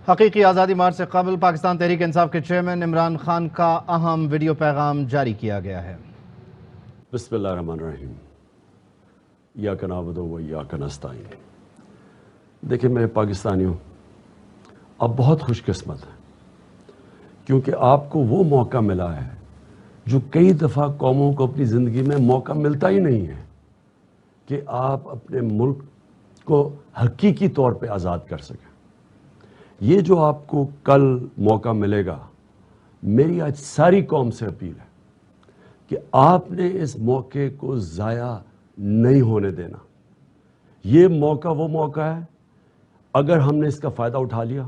حقیقی آزادی مارچ سے قبل پاکستان تحریک انصاف کے چیئرمین عمران خان کا اہم ویڈیو پیغام جاری کیا گیا ہے۔ بسم اللہ الرحمن الرحیم، ایاک نعبد و ایاک نستعین۔ دیکھیں میرے پاکستانیوں، آپ بہت خوش قسمت ہیں کیونکہ آپ کو وہ موقع ملا ہے جو کئی دفعہ قوموں کو اپنی زندگی میں موقع ملتا ہی نہیں ہے کہ آپ اپنے ملک کو حقیقی طور پہ آزاد کر سکیں۔ یہ جو آپ کو کل موقع ملے گا، میری آج ساری قوم سے اپیل ہے کہ آپ نے اس موقع کو ضائع نہیں ہونے دینا۔ یہ موقع وہ موقع ہے، اگر ہم نے اس کا فائدہ اٹھا لیا،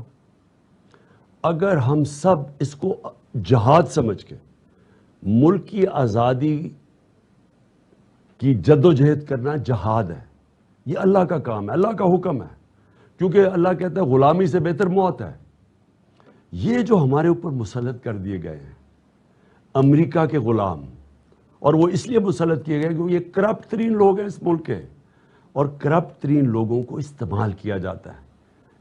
اگر ہم سب اس کو جہاد سمجھ کے ملک کی آزادی کی جد و جہد کرنا جہاد ہے، یہ اللہ کا کام ہے، اللہ کا حکم ہے، کیونکہ اللہ کہتا ہے غلامی سے بہتر موت ہے۔ یہ جو ہمارے اوپر مسلط کر دیے گئے ہیں امریکہ کے غلام، اور وہ اس لیے مسلط کیے گئے کیونکہ یہ کرپٹ ترین لوگ ہیں اس ملک کے، اور کرپٹ ترین لوگوں کو استعمال کیا جاتا ہے۔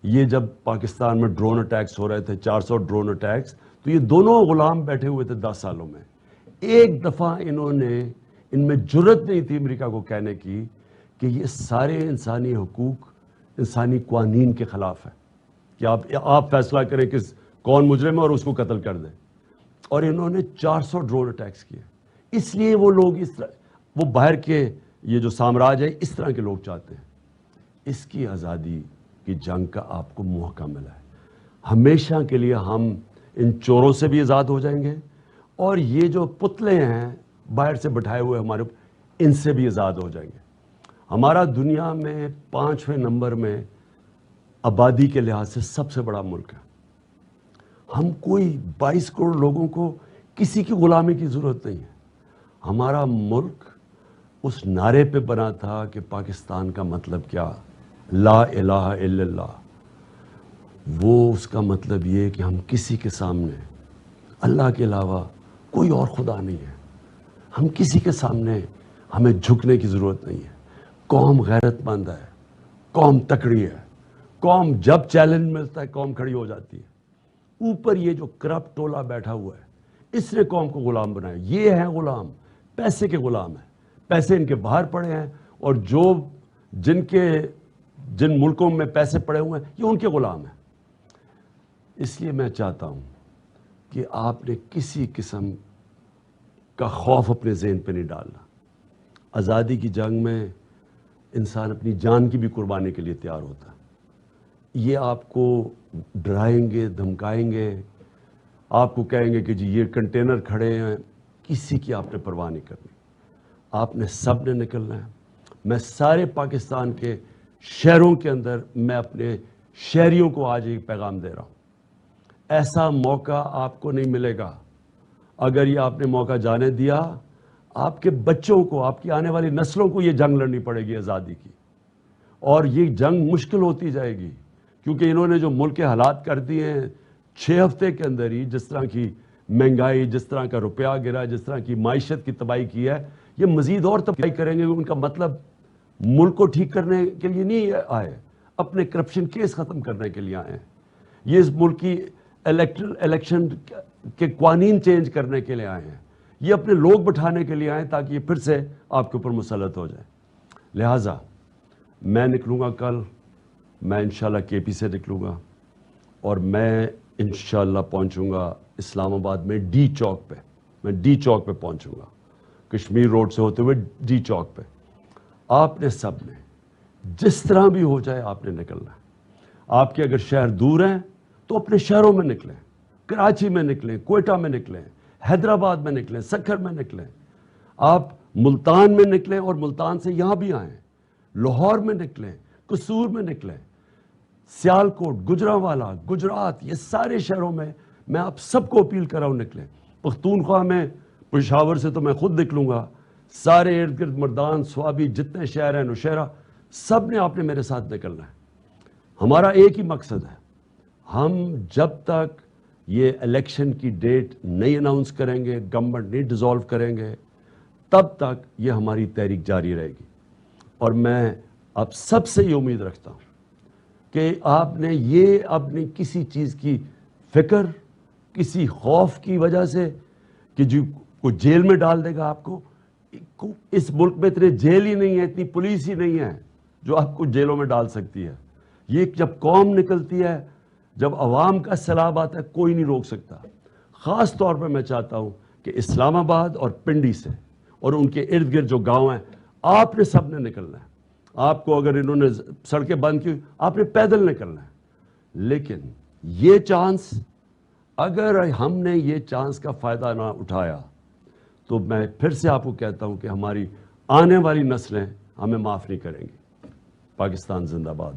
یہ جب پاکستان میں ڈرون اٹیکس ہو رہے تھے، 400 ڈرون اٹیکس، تو یہ دونوں غلام بیٹھے ہوئے تھے 10 سالوں میں۔ ایک دفعہ ان میں جرت نہیں تھی امریکہ کو کہنے کی کہ یہ سارے انسانی حقوق، انسانی قوانین کے خلاف ہے کہ آپ فیصلہ کریں کہ کون مجرم ہے اور اس کو قتل کر دیں، اور انہوں نے 400 ڈرون اٹیکس کیے۔ اس لیے وہ لوگ وہ باہر کے یہ جو سامراج ہے اس طرح کے لوگ چاہتے ہیں۔ اس کی آزادی کی جنگ کا آپ کو موقع ملا ہے، ہمیشہ کے لیے ہم ان چوروں سے بھی آزاد ہو جائیں گے، اور یہ جو پتلے ہیں باہر سے بٹھائے ہوئے ہمارے، ان سے بھی آزاد ہو جائیں گے۔ ہمارا دنیا میں 5ویں نمبر میں آبادی کے لحاظ سے سب سے بڑا ملک ہے۔ ہم کوئی 22 کروڑ لوگوں کو کسی کی غلامی کی ضرورت نہیں ہے۔ ہمارا ملک اس نعرے پہ بنا تھا کہ پاکستان کا مطلب کیا، لا الہ الا اللہ۔ وہ اس کا مطلب یہ کہ ہم کسی کے سامنے اللہ کے علاوہ کوئی اور خدا نہیں ہے، ہم کسی کے سامنے ہمیں جھکنے کی ضرورت نہیں ہے۔ قوم غیرت مند ہے، قوم تکڑی ہے، قوم جب چیلنج ملتا ہے قوم کھڑی ہو جاتی ہے۔ اوپر یہ جو کرپٹ ٹولہ بیٹھا ہوا ہے، اس نے قوم کو غلام بنایا۔ یہ ہیں غلام، پیسے کے غلام ہیں، پیسے ان کے باہر پڑے ہیں، اور جن ملکوں میں پیسے پڑے ہوئے ہیں یہ ان کے غلام ہیں۔ اس لیے میں چاہتا ہوں کہ آپ نے کسی قسم کا خوف اپنے ذہن پہ نہیں ڈالنا۔ آزادی کی جنگ میں انسان اپنی جان کی بھی قربانی کے لیے تیار ہوتا ہے۔ یہ آپ کو ڈرائیں گے، دھمکائیں گے، آپ کو کہیں گے کہ جی یہ کنٹینر کھڑے ہیں، کسی کی آپ نے پرواہ نہیں کرنی۔ آپ نے سب نے نکلنا ہے۔ میں سارے پاکستان کے شہروں کے اندر میں اپنے شہریوں کو آج ایک پیغام دے رہا ہوں، ایسا موقع آپ کو نہیں ملے گا۔ اگر یہ آپ نے موقع جانے دیا، آپ کے بچوں کو، آپ کی آنے والی نسلوں کو یہ جنگ لڑنی پڑے گی آزادی کی، اور یہ جنگ مشکل ہوتی جائے گی، کیونکہ انہوں نے جو ملک کے حالات کر دیے ہیں 6 ہفتے کے اندر ہی، جس طرح کی مہنگائی، جس طرح کا روپیہ گرا، جس طرح کی معیشت کی تباہی کی ہے، یہ مزید اور تباہی کریں گے۔ ان کا مطلب ملک کو ٹھیک کرنے کے لیے نہیں آئے، اپنے کرپشن کیس ختم کرنے کے لیے آئے ہیں۔ یہ اس ملک کی الیکشن کے قوانین چینج کرنے کے لیے آئے ہیں، یہ اپنے لوگ بٹھانے کے لیے آئے ہیں تاکہ یہ پھر سے آپ کے اوپر مسلط ہو جائے۔ لہٰذا میں نکلوں گا کل، میں انشاءاللہ کے پی سے نکلوں گا، اور میں انشاءاللہ پہنچوں گا اسلام آباد میں ڈی چوک پہ۔ میں ڈی چوک پہ پہنچوں گا، کشمیر روڈ سے ہوتے ہوئے ڈی چوک پہ۔ آپ نے سب نے جس طرح بھی ہو جائے آپ نے نکلنا ہے۔ آپ کے اگر شہر دور ہیں تو اپنے شہروں میں نکلیں، کراچی میں نکلیں، کوئٹہ میں نکلیں، حیدرآباد میں نکلیں، سکھر میں نکلیں، آپ ملتان میں نکلیں اور ملتان سے یہاں بھی آئیں، لاہور میں نکلیں، قصور میں نکلیں، سیالکوٹ، گجرانوالہ، گجرات، یہ سارے شہروں میں میں آپ سب کو اپیل کر رہا ہوں نکلیں۔ پختونخوا میں پشاور سے تو میں خود نکلوں گا، سارے ارد گرد مردان، سوابی، جتنے شہر ہیں، نوشہرہ، سب نے آپ نے میرے ساتھ نکلنا ہے۔ ہمارا ایک ہی مقصد ہے، ہم جب تک یہ الیکشن کی ڈیٹ نہیں اناؤنس کریں گے، گورنمنٹ نہیں ڈیزالو کریں گے، تب تک یہ ہماری تحریک جاری رہے گی۔ اور میں آپ سب سے یہ امید رکھتا ہوں کہ آپ نے یہ اپنی کسی چیز کی فکر، کسی خوف کی وجہ سے کہ جو کوئی جیل میں ڈال دے گا آپ کو، اس ملک میں اتنے جیل ہی نہیں ہے، اتنی پولیس ہی نہیں ہے جو آپ کو جیلوں میں ڈال سکتی ہے. یہ جب قوم نکلتی ہے، جب عوام کا سیلاب آتا ہے، کوئی نہیں روک سکتا. خاص طور پر میں چاہتا ہوں کہ اسلام آباد اور پنڈی سے اور ان کے ارد گرد جو گاؤں ہیں، آپ نے سب نے نکلنا ہے. آپ کو اگر انہوں نے سڑکیں بند کی، آپ نے پیدل نکلنا ہے. لیکن یہ چانس، اگر ہم نے یہ چانس کا فائدہ نہ اٹھایا تو میں پھر سے آپ کو کہتا ہوں کہ ہماری آنے والی نسلیں ہمیں معاف نہیں کریں گی. پاکستان زندہ باد.